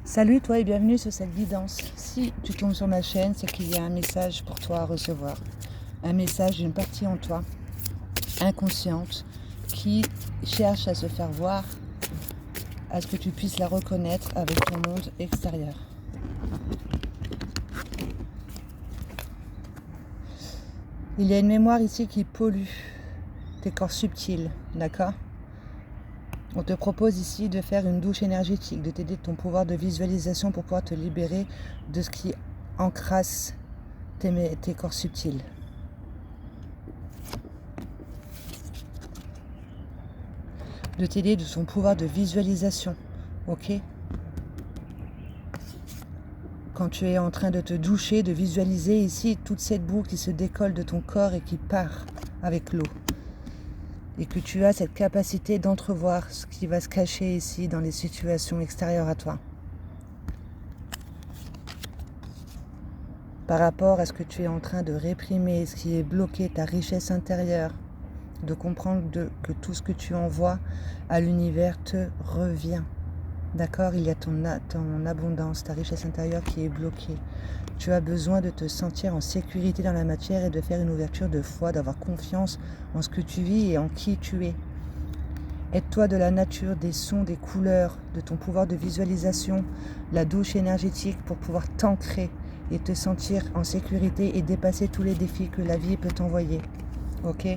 Salut toi et bienvenue sur cette guidance. Si tu tombes sur ma chaîne, c'est qu'il y a un message pour toi à recevoir. Un message d'une partie en toi, inconsciente, qui cherche à se faire voir, à ce que tu puisses la reconnaître avec ton monde extérieur. Il y a une mémoire ici qui pollue tes corps subtils, d'accord ? On te propose ici de faire une douche énergétique, de t'aider de ton pouvoir de visualisation pour pouvoir te libérer de ce qui encrasse tes corps subtils. De t'aider de son pouvoir de visualisation, ok ? Quand tu es en train de te doucher, de visualiser ici toute cette boue qui se décolle de ton corps et qui part avec l'eau. Et que tu as cette capacité d'entrevoir ce qui va se cacher ici dans les situations extérieures à toi. Par rapport à ce que tu es en train de réprimer, ce qui est bloqué, ta richesse intérieure, de comprendre que tout ce que tu envoies à l'univers te revient. D'accord ? Il y a ton abondance, ta richesse intérieure qui est bloquée. Tu as besoin de te sentir en sécurité dans la matière et de faire une ouverture de foi, d'avoir confiance en ce que tu vis et en qui tu es. Aide-toi de la nature, des sons, des couleurs, de ton pouvoir de visualisation, la douche énergétique pour pouvoir t'ancrer et te sentir en sécurité et dépasser tous les défis que la vie peut t'envoyer. Ok ?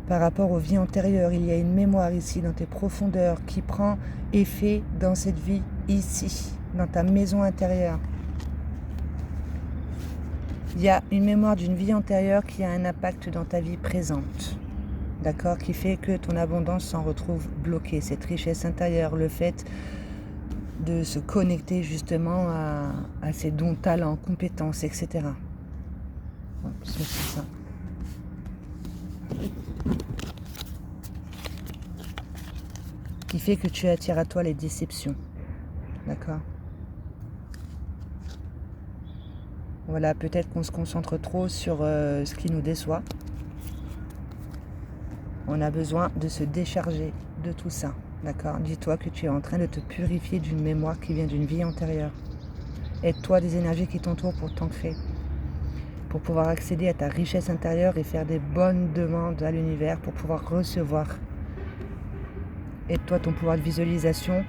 Par rapport aux vies antérieures, il y a une mémoire ici dans tes profondeurs qui prend effet dans cette vie ici, dans ta maison intérieure. Il y a une mémoire d'une vie antérieure qui a un impact dans ta vie présente, d'accord, qui fait que ton abondance s'en retrouve bloquée, cette richesse intérieure, le fait de se connecter justement à ses dons, talents, compétences, etc. Bon, c'est ça. Qui fait que tu attires à toi les déceptions, d'accord ? Voilà, peut-être qu'on se concentre trop sur ce qui nous déçoit. On a besoin de se décharger de tout ça, d'accord ? Dis-toi que tu es en train de te purifier d'une mémoire qui vient d'une vie antérieure. Aide-toi des énergies qui t'entourent pour t'ancrer, pour pouvoir accéder à ta richesse intérieure et faire des bonnes demandes à l'univers pour pouvoir recevoir. Aide-toi ton pouvoir de visualisation,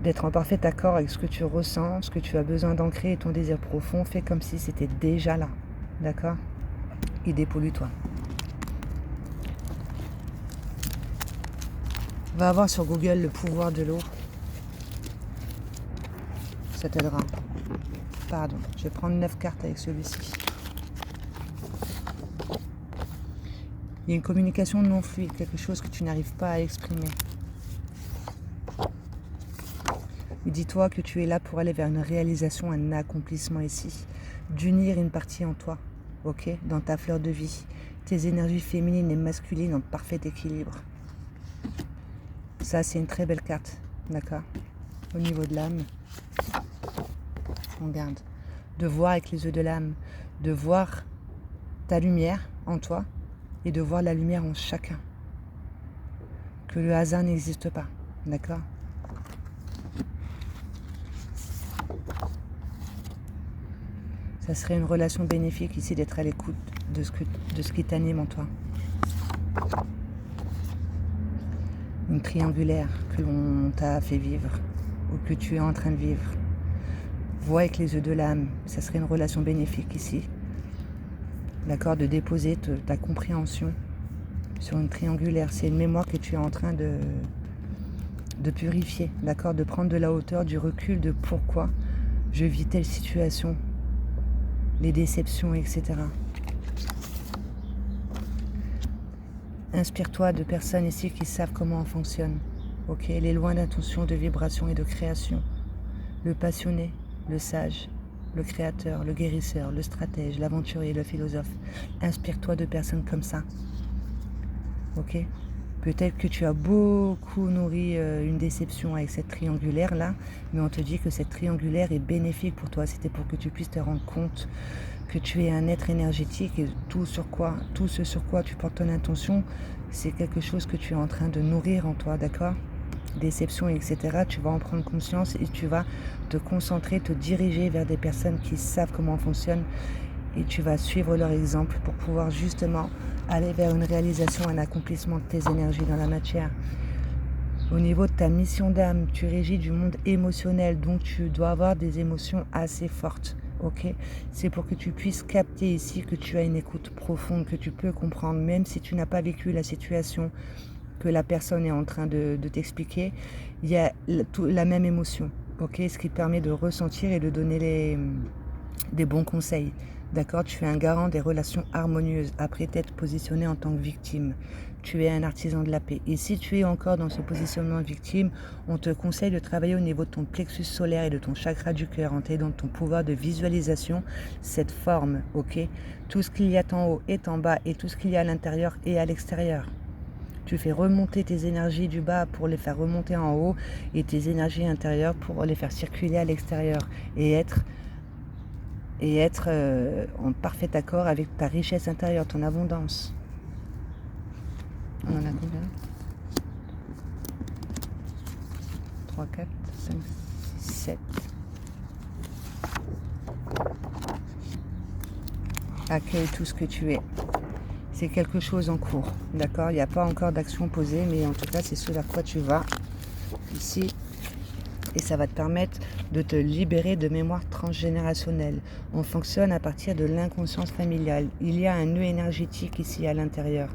d'être en parfait accord avec ce que tu ressens, ce que tu as besoin d'ancrer et ton désir profond. Fais comme si c'était déjà là, d'accord ? Et dépollue-toi. Va voir sur Google le pouvoir de l'eau. Ça t'aidera. Pardon, je vais prendre 9 cartes avec celui-ci. Il y a une communication non fluide, quelque chose que tu n'arrives pas à exprimer. Et dis-toi que tu es là pour aller vers une réalisation, un accomplissement ici. D'unir une partie en toi, ok, dans ta fleur de vie. Tes énergies féminines et masculines en parfait équilibre. Ça, c'est une très belle carte, d'accord ? Au niveau de l'âme, on garde. De voir avec les yeux de l'âme, de voir ta lumière en toi et de voir la lumière en chacun. Que le hasard n'existe pas, d'accord ? Ça serait une relation bénéfique ici d'être à l'écoute de ce qui t'anime en toi. Une triangulaire que l'on t'a fait vivre ou que tu es en train de vivre. Vois avec les yeux de l'âme, ça serait une relation bénéfique ici. D'accord, de déposer ta compréhension sur une triangulaire. C'est une mémoire que tu es en train de purifier, d'accord, de prendre de la hauteur, du recul de pourquoi je vis telle situation, les déceptions, etc. Inspire-toi de personnes ici qui savent comment on fonctionne. Ok, les lois d'intention, de vibration et de création. Le passionné, le sage, le créateur, le guérisseur, le stratège, l'aventurier, le philosophe. Inspire-toi de personnes comme ça. Ok ? Peut-être que tu as beaucoup nourri une déception avec cette triangulaire-là, mais on te dit que cette triangulaire est bénéfique pour toi. C'était pour que tu puisses te rendre compte que tu es un être énergétique et tout ce sur quoi tu portes ton intention, c'est quelque chose que tu es en train de nourrir en toi, d'accord ? déception, etc., tu vas en prendre conscience et tu vas te concentrer, te diriger vers des personnes qui savent comment on fonctionne et tu vas suivre leur exemple pour pouvoir justement aller vers une réalisation, un accomplissement de tes énergies dans la matière. Au niveau de ta mission d'âme, tu régis du monde émotionnel, donc tu dois avoir des émotions assez fortes. Ok, c'est pour que tu puisses capter ici que tu as une écoute profonde, que tu peux comprendre, même si tu n'as pas vécu la situation que la personne est en train de t'expliquer, il y a la même émotion. Ok, ce qui te permet de ressentir et de donner des bons conseils. D'accord, tu es un garant des relations harmonieuses après t'être positionné en tant que victime. Tu es un artisan de la paix. Et si tu es encore dans ce positionnement de victime, on te conseille de travailler au niveau de ton plexus solaire et de ton chakra du cœur en t'aidant ton pouvoir de visualisation, cette forme, ok. Tout ce qu'il y a en haut est en bas et tout ce qu'il y a à l'intérieur est à l'extérieur. Tu fais remonter tes énergies du bas pour les faire remonter en haut et tes énergies intérieures pour les faire circuler à l'extérieur et être en parfait accord avec ta richesse intérieure, ton abondance. On en a combien? 3, 4, 5, 6, 7. Accueille tout ce que tu es. C'est quelque chose en cours, d'accord? Il n'y a pas encore d'action posée, mais en tout cas, c'est ce vers quoi tu vas ici. Et ça va te permettre de te libérer de mémoire transgénérationnelle. On fonctionne à partir de l'inconscience familiale. Il y a un nœud énergétique ici à l'intérieur,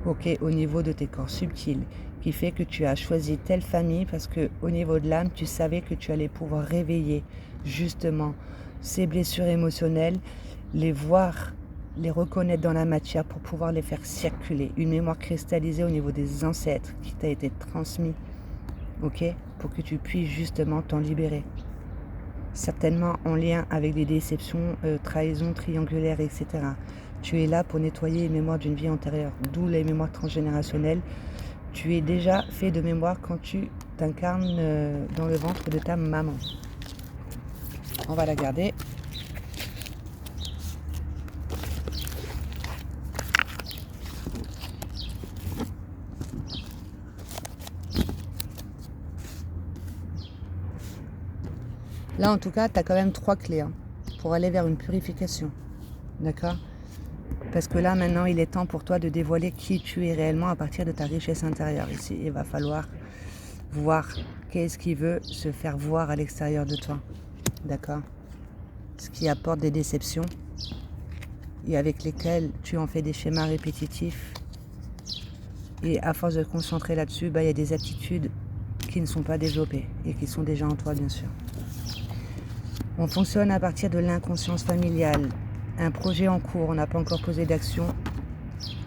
ok, au niveau de tes corps subtils, qui fait que tu as choisi telle famille parce que au niveau de l'âme, tu savais que tu allais pouvoir réveiller justement ces blessures émotionnelles, les voir, les reconnaître dans la matière pour pouvoir les faire circuler. Une mémoire cristallisée au niveau des ancêtres qui t'a été transmise, ok, pour que tu puisses justement t'en libérer. Certainement en lien avec des déceptions, trahisons triangulaires, etc. Tu es là pour nettoyer les mémoires d'une vie antérieure, d'où les mémoires transgénérationnelles. Tu es déjà fait de mémoire quand tu t'incarnes dans le ventre de ta maman. On va la garder. Là, en tout cas, tu as quand même 3 clés hein, pour aller vers une purification. D'accord ? Parce que là, maintenant, il est temps pour toi de dévoiler qui tu es réellement à partir de ta richesse intérieure. Ici, il va falloir voir qu'est-ce qui veut se faire voir à l'extérieur de toi. D'accord ? Ce qui apporte des déceptions et avec lesquels tu en fais des schémas répétitifs. Et à force de te concentrer là-dessus, il y a des attitudes qui ne sont pas développées et qui sont déjà en toi, bien sûr. On fonctionne à partir de l'inconscience familiale. Un projet en cours, on n'a pas encore posé d'action,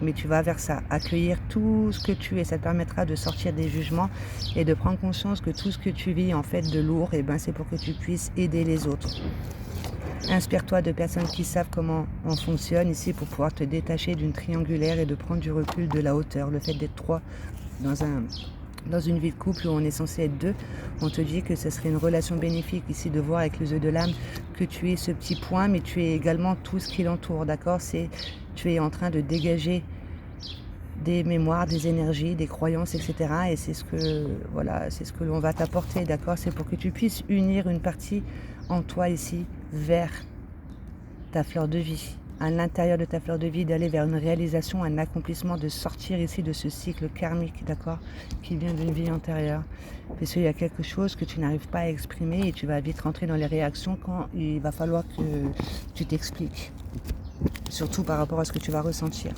mais tu vas vers ça. Accueillir tout ce que tu es, ça te permettra de sortir des jugements et de prendre conscience que tout ce que tu vis en fait de lourd, c'est pour que tu puisses aider les autres. Inspire-toi de personnes qui savent comment on fonctionne ici pour pouvoir te détacher d'une triangulaire et de prendre du recul de la hauteur. Le fait d'être 3 dans une vie de couple où on est censé être 2, on te dit que ce serait une relation bénéfique ici de voir avec les yeux de l'âme que tu es ce petit point, mais tu es également tout ce qui l'entoure, d'accord ? Tu es en train de dégager des mémoires, des énergies, des croyances, etc. Et c'est ce que l'on va t'apporter, d'accord ? C'est pour que tu puisses unir une partie en toi ici vers ta fleur de vie. À l'intérieur de ta fleur de vie, d'aller vers une réalisation, un accomplissement, de sortir ici de ce cycle karmique, d'accord, qui vient d'une vie antérieure. Parce qu'il y a quelque chose que tu n'arrives pas à exprimer et tu vas vite rentrer dans les réactions quand il va falloir que tu t'expliques. Surtout par rapport à ce que tu vas ressentir.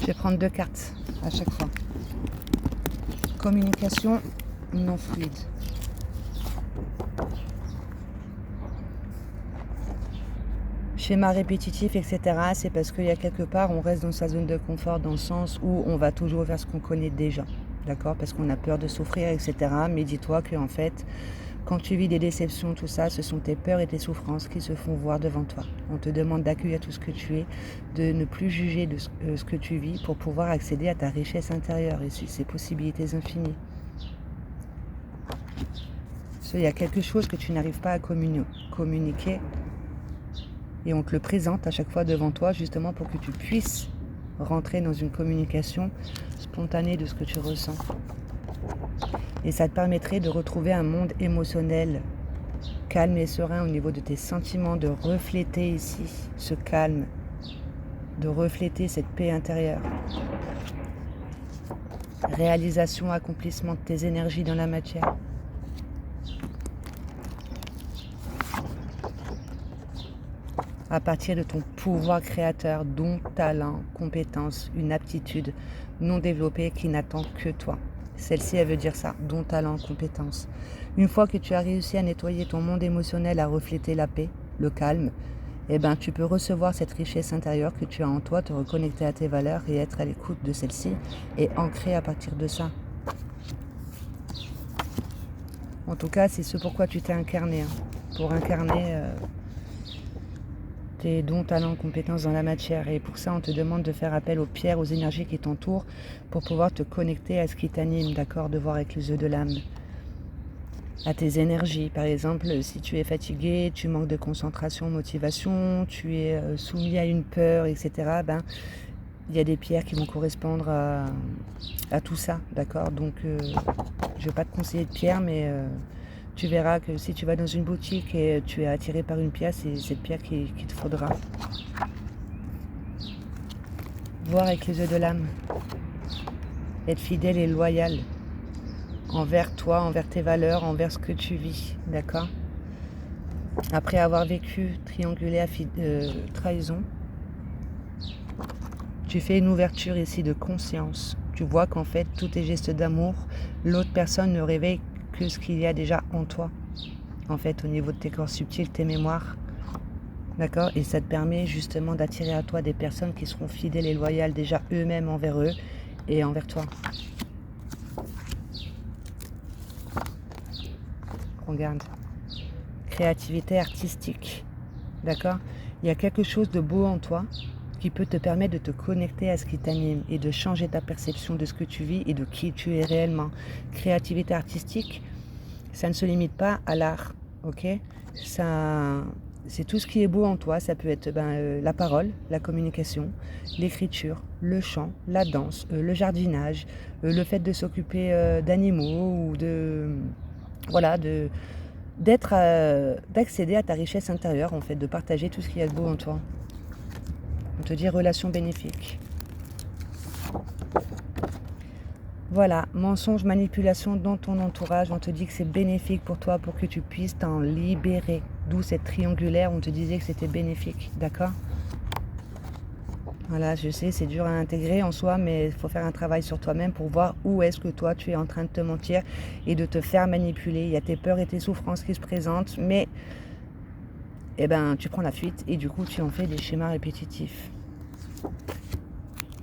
Je vais prendre 2 cartes à chaque fois. Communication non fluide. Schéma répétitif, etc. C'est parce qu'il y a quelque part, on reste dans sa zone de confort dans le sens où on va toujours vers ce qu'on connaît déjà. D'accord ? Parce qu'on a peur de souffrir, etc. Mais dis-toi qu'en fait, quand tu vis des déceptions, tout ça, ce sont tes peurs et tes souffrances qui se font voir devant toi. On te demande d'accueillir tout ce que tu es, de ne plus juger de ce que tu vis pour pouvoir accéder à ta richesse intérieure et ces possibilités infinies. Il y a quelque chose que tu n'arrives pas à communiquer Et on te le présente à chaque fois devant toi, justement pour que tu puisses rentrer dans une communication spontanée de ce que tu ressens. Et ça te permettrait de retrouver un monde émotionnel calme et serein au niveau de tes sentiments, de refléter ici ce calme, de refléter cette paix intérieure. Réalisation, accomplissement de tes énergies dans la matière. À partir de ton pouvoir créateur, don, talent, compétence, une aptitude non développée qui n'attend que toi. Celle-ci, elle veut dire ça, don, talent, compétence. Une fois que tu as réussi à nettoyer ton monde émotionnel, à refléter la paix, le calme, eh ben, tu peux recevoir cette richesse intérieure que tu as en toi, te reconnecter à tes valeurs et être à l'écoute de celle-ci et ancrer à partir de ça. En tout cas, c'est ce pourquoi tu t'es incarné, pour incarner tes dons, talents, compétences dans la matière. Et pour ça, on te demande de faire appel aux pierres, aux énergies qui t'entourent pour pouvoir te connecter à ce qui t'anime, d'accord, de voir avec les yeux de l'âme. À tes énergies. Par exemple, si tu es fatigué, tu manques de concentration, motivation, tu es soumis à une peur, etc., ben, il y a des pierres qui vont correspondre à tout ça, d'accord. Donc, je ne vais pas te conseiller de pierres, mais tu verras que si tu vas dans une boutique et tu es attiré par une pierre, c'est cette pierre qu'il te faudra. Voir avec les yeux de l'âme. Être fidèle et loyal envers toi, envers tes valeurs, envers ce que tu vis, d'accord. Après avoir vécu triangulaire, trahison, tu fais une ouverture ici de conscience. Tu vois qu'en fait, tous tes gestes d'amour, l'autre personne ne réveille que ce qu'il y a déjà en toi. En fait, au niveau de tes corps subtils, tes mémoires. D'accord. Et ça te permet justement d'attirer à toi des personnes qui seront fidèles et loyales déjà eux-mêmes envers eux et envers toi. Regarde. Créativité artistique. D'accord. Il y a quelque chose de beau en toi qui peut te permettre de te connecter à ce qui t'anime et de changer ta perception de ce que tu vis et de qui tu es réellement. Créativité artistique, ça ne se limite pas à l'art, ok. Ça, c'est tout ce qui est beau en toi. Ça peut être la parole, la communication, l'écriture, le chant, la danse, le jardinage, le fait de s'occuper d'animaux ou d'accéder à ta richesse intérieure, en fait, de partager tout ce qu'il y a de beau en toi. On te dit relation bénéfique. Voilà, mensonge, manipulation dans ton entourage, on te dit que c'est bénéfique pour toi, pour que tu puisses t'en libérer. D'où cette triangulaire, on te disait que c'était bénéfique, d'accord? Voilà, je sais, c'est dur à intégrer en soi, mais il faut faire un travail sur toi-même pour voir où est-ce que toi, tu es en train de te mentir et de te faire manipuler. Il y a tes peurs et tes souffrances qui se présentent, mais tu prends la fuite et du coup, tu en fais des schémas répétitifs.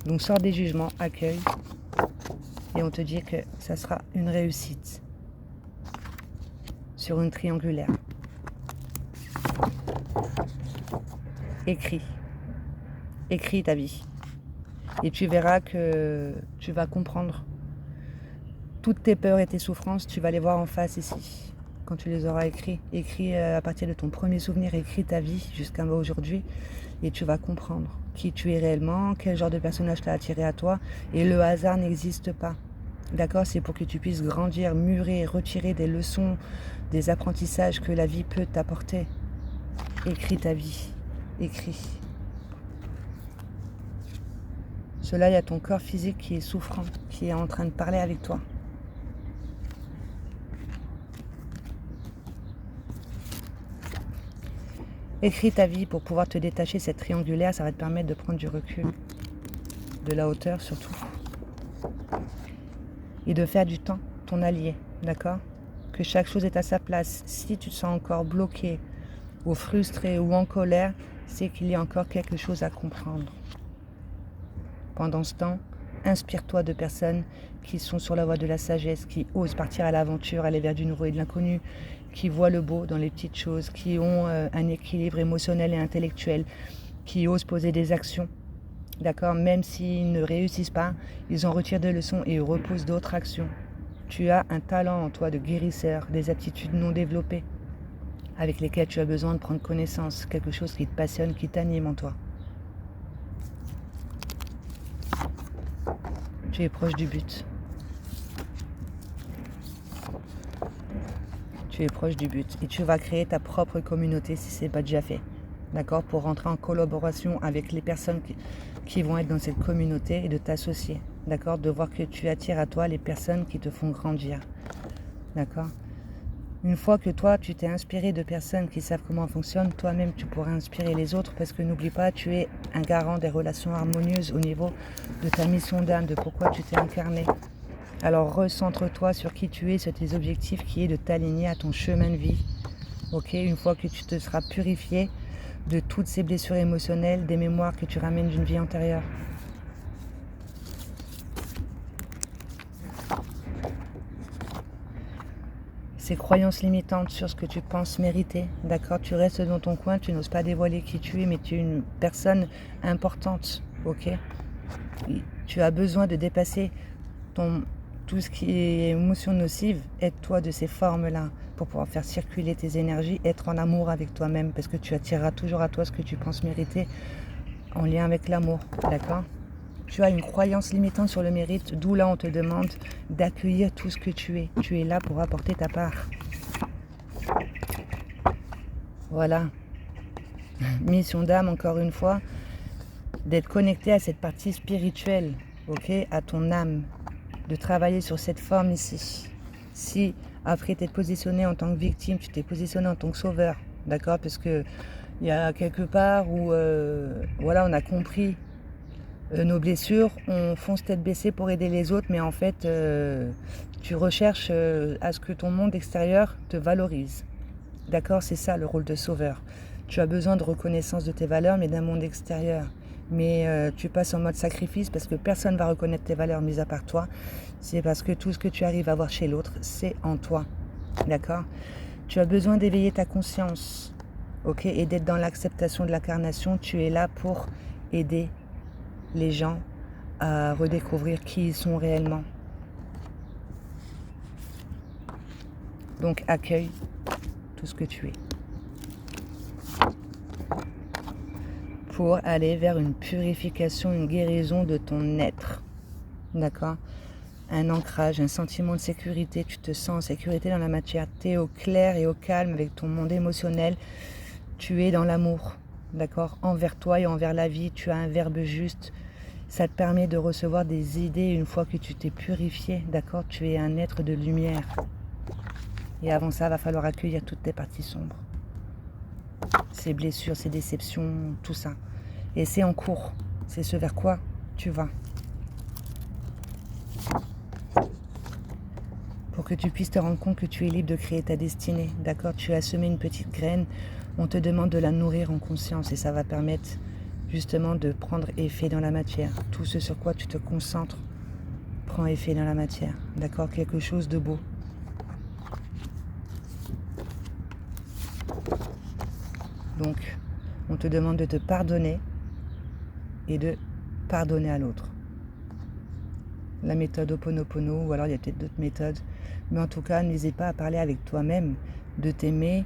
Donc, sors des jugements, accueille. Et on te dit que ça sera une réussite sur une triangulaire. Écris. Écris ta vie. Et tu verras que tu vas comprendre. Toutes tes peurs et tes souffrances, tu vas les voir en face ici. Quand tu les auras écrits. Écris à partir de ton premier souvenir, écris ta vie jusqu'à aujourd'hui. Et tu vas comprendre qui tu es réellement, quel genre de personnage t'a attiré à toi. Et le hasard n'existe pas. D'accord, c'est pour que tu puisses grandir, mûrir, retirer des leçons, des apprentissages que la vie peut t'apporter. Écris ta vie. Écris. Cela, il y a ton corps physique qui est souffrant, qui est en train de parler avec toi. Écris ta vie pour pouvoir te détacher de cette triangulaire, ça va te permettre de prendre du recul, de la hauteur surtout. Et de faire du temps ton allié, d'accord? Que chaque chose est à sa place. Si tu te sens encore bloqué, ou frustré, ou en colère, c'est qu'il y a encore quelque chose à comprendre. Pendant ce temps, inspire-toi de personnes qui sont sur la voie de la sagesse, qui osent partir à l'aventure, aller vers du nouveau et de l'inconnu, qui voient le beau dans les petites choses, qui ont un équilibre émotionnel et intellectuel, qui osent poser des actions. D'accord, même s'ils ne réussissent pas, ils en retirent des leçons et reposent d'autres actions. Tu as un talent en toi de guérisseur, des aptitudes non développées. avec lesquels tu as besoin de prendre connaissance, quelque chose qui te passionne, qui t'anime en toi. Tu es proche du but. Tu es proche du but et tu vas créer ta propre communauté si ce n'est pas déjà fait. D'accord? Pour rentrer en collaboration avec les personnes qui vont être dans cette communauté et de t'associer. D'accord? De voir que tu attires à toi les personnes qui te font grandir. D'accord? Une fois que toi, tu t'es inspiré de personnes qui savent comment fonctionne, toi-même, tu pourras inspirer les autres parce que n'oublie pas, tu es un garant des relations harmonieuses au niveau de ta mission d'âme, de pourquoi tu t'es incarné. Alors recentre-toi sur qui tu es, sur tes objectifs, qui est de t'aligner à ton chemin de vie. Ok, une fois que tu te seras purifié de toutes ces blessures émotionnelles, des mémoires que tu ramènes d'une vie antérieure. Ces croyances limitantes sur ce que tu penses mériter, d'accord? Tu restes dans ton coin, tu n'oses pas dévoiler qui tu es, mais tu es une personne importante, ok? Tu as besoin de dépasser tout ce qui est émotion nocive. Aide-toi de ces formes-là pour pouvoir faire circuler tes énergies, être en amour avec toi-même, parce que tu attireras toujours à toi ce que tu penses mériter en lien avec l'amour, d'accord? Tu as une croyance limitante sur le mérite, d'où là on te demande d'accueillir tout ce que tu es. Tu es là pour apporter ta part. Voilà. Mission d'âme, encore une fois, d'être connecté à cette partie spirituelle, ok, à ton âme, de travailler sur cette forme ici. Si après t'es positionné en tant que victime, tu t'es positionné en tant que sauveur, d'accord, parce que il y a quelque part où voilà, on a compris nos blessures, on fonce tête baissée pour aider les autres, mais en fait, tu recherches à ce que ton monde extérieur te valorise. D'accord? C'est ça le rôle de sauveur. Tu as besoin de reconnaissance de tes valeurs, mais d'un monde extérieur. Mais tu passes en mode sacrifice parce que personne ne va reconnaître tes valeurs, mis à part toi. C'est parce que tout ce que tu arrives à voir chez l'autre, c'est en toi. D'accord? Tu as besoin d'éveiller ta conscience, ok, et d'être dans l'acceptation de l'incarnation. Tu es là pour aider les gens à redécouvrir qui ils sont réellement. Donc accueille tout ce que tu es pour aller vers une purification, une guérison de ton être. D'accord? Un ancrage, un sentiment de sécurité, tu te sens en sécurité dans la matière, tu es au clair et au calme avec ton monde émotionnel, tu es dans l'amour, d'accord? Envers toi et envers la vie, tu as un verbe juste. Ça te permet de recevoir des idées une fois que tu t'es purifié, d'accord? Tu es un être de lumière. Et avant ça, il va falloir accueillir toutes tes parties sombres. Ces blessures, ces déceptions, tout ça. Et c'est en cours. C'est ce vers quoi tu vas. Pour que tu puisses te rendre compte que tu es libre de créer ta destinée, d'accord? Tu as semé une petite graine, on te demande de la nourrir en conscience et ça va permettre justement de prendre effet dans la matière. Tout ce sur quoi tu te concentres prend effet dans la matière. D'accord? Quelque chose de beau. Donc, on te demande de te pardonner et de pardonner à l'autre. La méthode Ho'oponopono, ou alors il y a peut-être d'autres méthodes. Mais en tout cas, n'hésite pas à parler avec toi-même, de t'aimer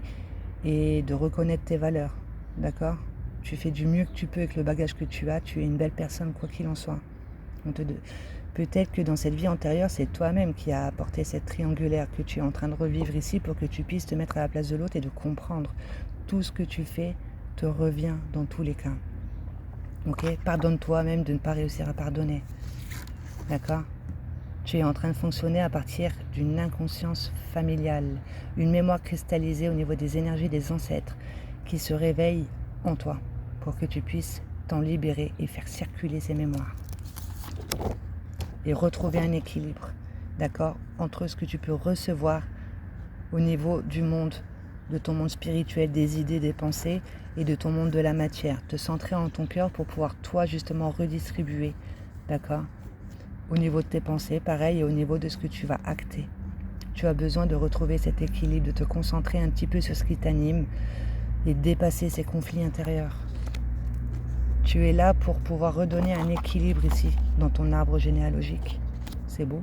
et de reconnaître tes valeurs. D'accord? Tu fais du mieux que tu peux avec le bagage que tu as. Tu es une belle personne, quoi qu'il en soit. Peut-être que dans cette vie antérieure, c'est toi-même qui as apporté cette triangulaire que tu es en train de revivre ici pour que tu puisses te mettre à la place de l'autre et de comprendre. Tout ce que tu fais te revient dans tous les cas. Ok? Pardonne-toi même de ne pas réussir à pardonner. D'accord? Tu es en train de fonctionner à partir d'une inconscience familiale, une mémoire cristallisée au niveau des énergies des ancêtres qui se réveille en toi pour que tu puisses t'en libérer et faire circuler ces mémoires. Et retrouver un équilibre, d'accord, entre ce que tu peux recevoir au niveau du monde, de ton monde spirituel, des idées, des pensées et de ton monde de la matière. Te centrer en ton cœur pour pouvoir toi justement redistribuer, d'accord, au niveau de tes pensées, pareil, et au niveau de ce que tu vas acter. Tu as besoin de retrouver cet équilibre, de te concentrer un petit peu sur ce qui t'anime et dépasser ces conflits intérieurs. Tu es là pour pouvoir redonner un équilibre ici, dans ton arbre généalogique. C'est beau.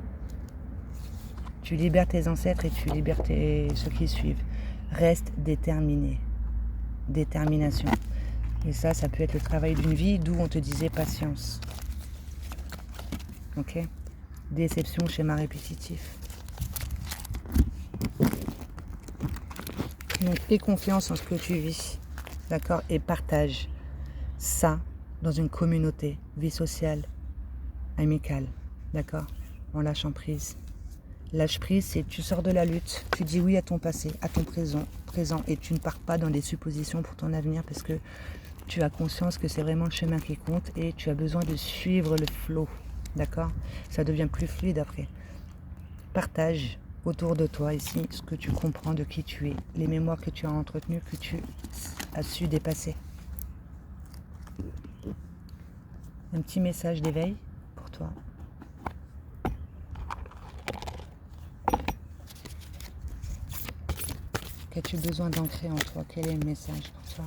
Tu libères tes ancêtres et tu libères ceux qui suivent. Reste déterminé. Détermination. Et ça peut être le travail d'une vie, d'où on te disait patience. Ok? Déception, schéma répétitif. Donc, aie confiance en ce que tu vis, d'accord? Et partage ça dans une communauté, vie sociale, amicale, d'accord? En lâchant prise. Lâche prise, c'est tu sors de la lutte, tu dis oui à ton passé, à ton présent, et tu ne pars pas dans des suppositions pour ton avenir parce que tu as conscience que c'est vraiment le chemin qui compte et tu as besoin de suivre le flow, d'accord? Ça devient plus fluide après. Partage autour de toi ici ce que tu comprends de qui tu es, les mémoires que tu as entretenues, que tu as su dépasser. Un petit message d'éveil pour toi. Qu'as-tu besoin d'ancrer en toi? Quel est le message pour toi?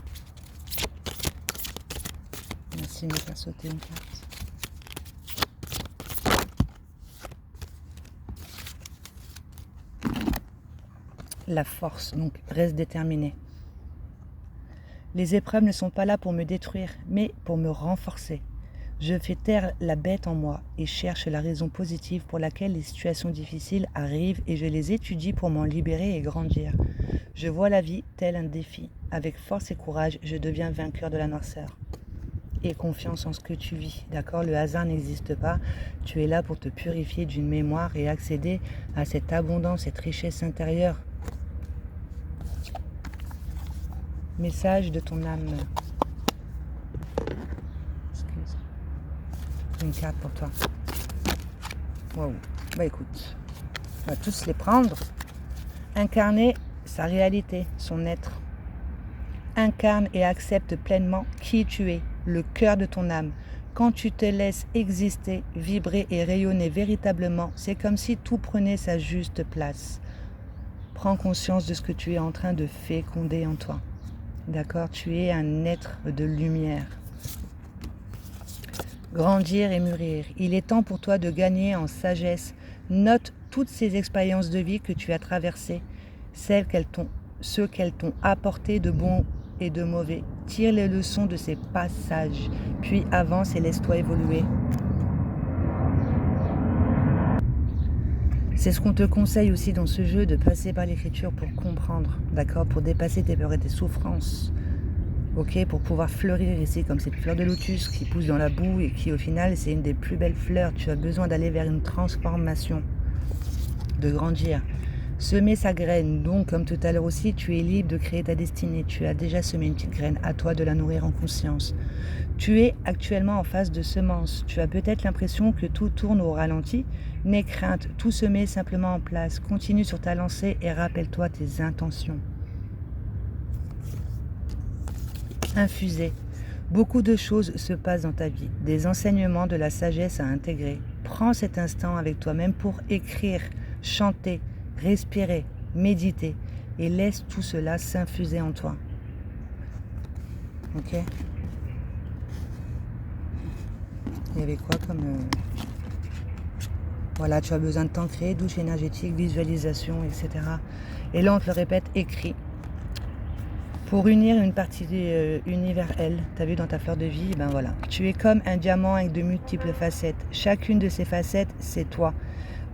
Merci de me faire sauter une carte. La force, donc reste déterminé. Les épreuves ne sont pas là pour me détruire, mais pour me renforcer. Je fais taire la bête en moi et cherche la raison positive pour laquelle les situations difficiles arrivent et je les étudie pour m'en libérer et grandir. Je vois la vie tel un défi. Avec force et courage, je deviens vainqueur de la noirceur. Et confiance en ce que tu vis, d'accord? Le hasard n'existe pas. Tu es là pour te purifier d'une mémoire et accéder à cette abondance, cette richesse intérieure. Message de ton âme. Excuse. Une carte pour toi. Wow. Bah écoute, on va tous les prendre. Incarner sa réalité, son être. Incarne et accepte pleinement qui tu es, le cœur de ton âme. Quand tu te laisses exister, vibrer et rayonner véritablement, c'est comme si tout prenait sa juste place. Prends conscience de ce que tu es en train de féconder en toi. D'accord? Tu es un être de lumière. Grandir et mûrir. Il est temps pour toi de gagner en sagesse. Note toutes ces expériences de vie que tu as traversées, ceux qu'elles t'ont apporté de bon et de mauvais. Tire les leçons de ces passages, puis avance et laisse-toi évoluer. C'est ce qu'on te conseille aussi dans ce jeu, de passer par l'écriture pour comprendre, d'accord, pour dépasser tes peurs et tes souffrances, ok, pour pouvoir fleurir ici comme cette fleur de lotus qui pousse dans la boue et qui au final c'est une des plus belles fleurs. Tu as besoin d'aller vers une transformation, de grandir. Semer sa graine, donc comme tout à l'heure aussi, tu es libre de créer ta destinée. Tu as déjà semé une petite graine, à toi de la nourrir en conscience. Tu es actuellement en phase de semence. Tu as peut-être l'impression que tout tourne au ralenti. N'aie crainte, tout se met simplement en place. Continue sur ta lancée et rappelle-toi tes intentions. Infuser. Beaucoup de choses se passent dans ta vie, des enseignements, de la sagesse à intégrer. Prends cet instant avec toi-même pour écrire, chanter, respirer, méditer et laisse tout cela s'infuser en toi. Ok? Il y avait quoi comme... Voilà, tu as besoin de t'ancrer, douche énergétique, visualisation, etc. Et là, on te le répète, écris. Pour unir une partie univers L, tu as vu dans ta fleur de vie, ben voilà. Tu es comme un diamant avec de multiples facettes. Chacune de ces facettes, c'est toi.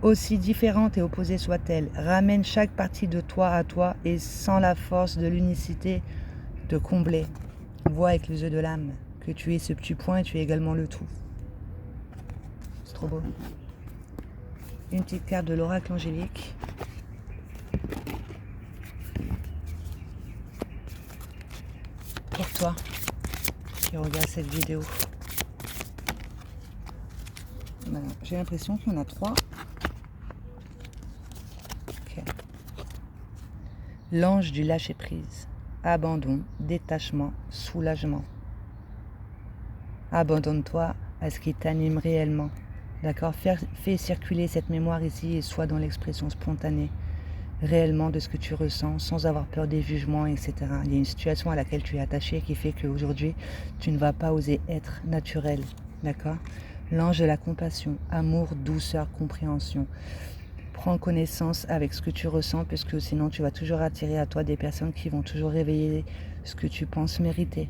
Aussi différente et opposée soit-elle, ramène chaque partie de toi à toi et sans la force de l'unicité te combler. Vois avec les yeux de l'âme que tu es ce petit point et tu es également le tout. C'est trop beau. Une petite carte de l'oracle angélique. Pour toi qui regarde cette vidéo. Voilà. J'ai l'impression qu'il y en a 3. Okay. L'ange du lâcher-prise. Abandon, détachement, soulagement. Abandonne-toi à ce qui t'anime réellement. D'accord? Fais circuler cette mémoire ici et sois dans l'expression spontanée réellement de ce que tu ressens sans avoir peur des jugements, etc. Il y a une situation à laquelle tu es attaché qui fait qu'aujourd'hui, tu ne vas pas oser être naturel. D'accord? L'ange de la compassion, amour, douceur, compréhension. Prends connaissance avec ce que tu ressens, puisque sinon tu vas toujours attirer à toi des personnes qui vont toujours réveiller ce que tu penses mériter.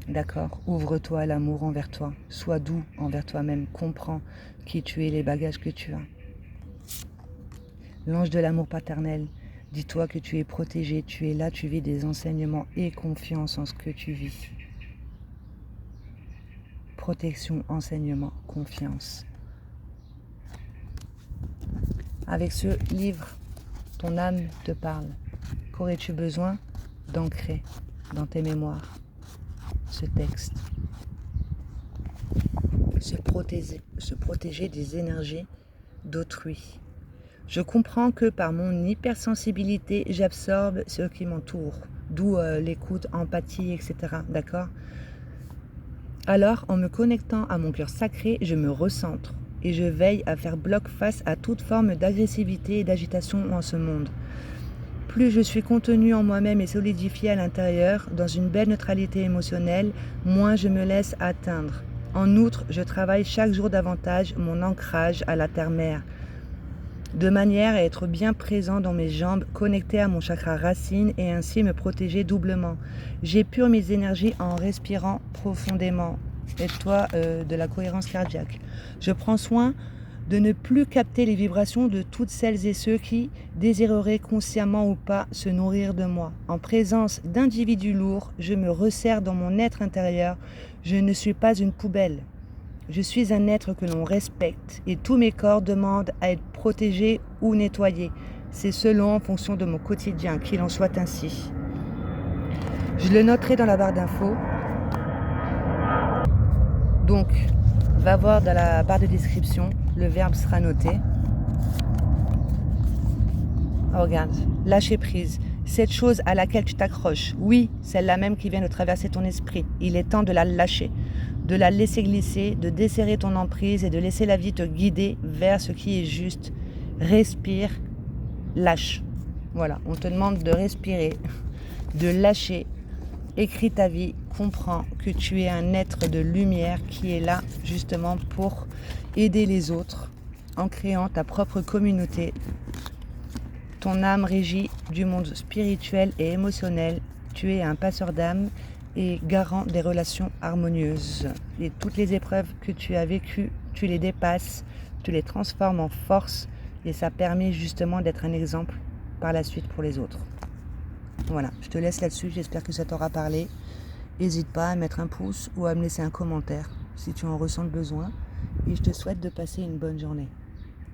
D'accord? Ouvre-toi à l'amour envers toi. Sois doux envers toi-même. Comprends qui tu es, les bagages que tu as. L'ange de l'amour paternel. Dis-toi que tu es protégé, tu es là, tu vis des enseignements et confiance en ce que tu vis. Protection, enseignement, confiance. Avec ce livre, ton âme te parle. Qu'aurais-tu besoin d'ancrer dans tes mémoires ce texte? Se protéger des énergies d'autrui. Je comprends que par mon hypersensibilité, j'absorbe ce qui m'entoure, d'où l'écoute, empathie, etc. D'accord? Alors, en me connectant à mon cœur sacré, je me recentre et je veille à faire bloc face à toute forme d'agressivité et d'agitation en ce monde. Plus je suis contenue en moi-même et solidifiée à l'intérieur, dans une belle neutralité émotionnelle, moins je me laisse atteindre. En outre, je travaille chaque jour davantage mon ancrage à la terre-mère, de manière à être bien présent dans mes jambes, connecté à mon chakra racine et ainsi me protéger doublement. J'épure mes énergies en respirant profondément. Aide-toi de la cohérence cardiaque. Je prends soin de ne plus capter les vibrations de toutes celles et ceux qui désireraient consciemment ou pas se nourrir de moi. En présence d'individus lourds, je me resserre dans mon être intérieur. Je ne suis pas une poubelle. Je suis un être que l'on respecte et tous mes corps demandent à être protégés ou nettoyés. C'est selon en fonction de mon quotidien, qu'il en soit ainsi. Je le noterai dans la barre d'infos. Donc, va voir dans la barre de description, le verbe sera noté. Oh, regarde, lâcher prise. Cette chose à laquelle tu t'accroches, oui, celle-là même qui vient de traverser ton esprit, il est temps de la lâcher, de la laisser glisser, de desserrer ton emprise et de laisser la vie te guider vers ce qui est juste. Respire, lâche. Voilà, on te demande de respirer, de lâcher. Écris ta vie, comprends que tu es un être de lumière qui est là justement pour aider les autres en créant ta propre communauté. Ton âme régit du monde spirituel et émotionnel. Tu es un passeur d'âme et garant des relations harmonieuses. Et toutes les épreuves que tu as vécues, tu les dépasses, tu les transformes en force et ça permet justement d'être un exemple par la suite pour les autres. Voilà, je te laisse là-dessus, j'espère que ça t'aura parlé. N'hésite pas à mettre un pouce ou à me laisser un commentaire si tu en ressens le besoin. Et je te souhaite de passer une bonne journée.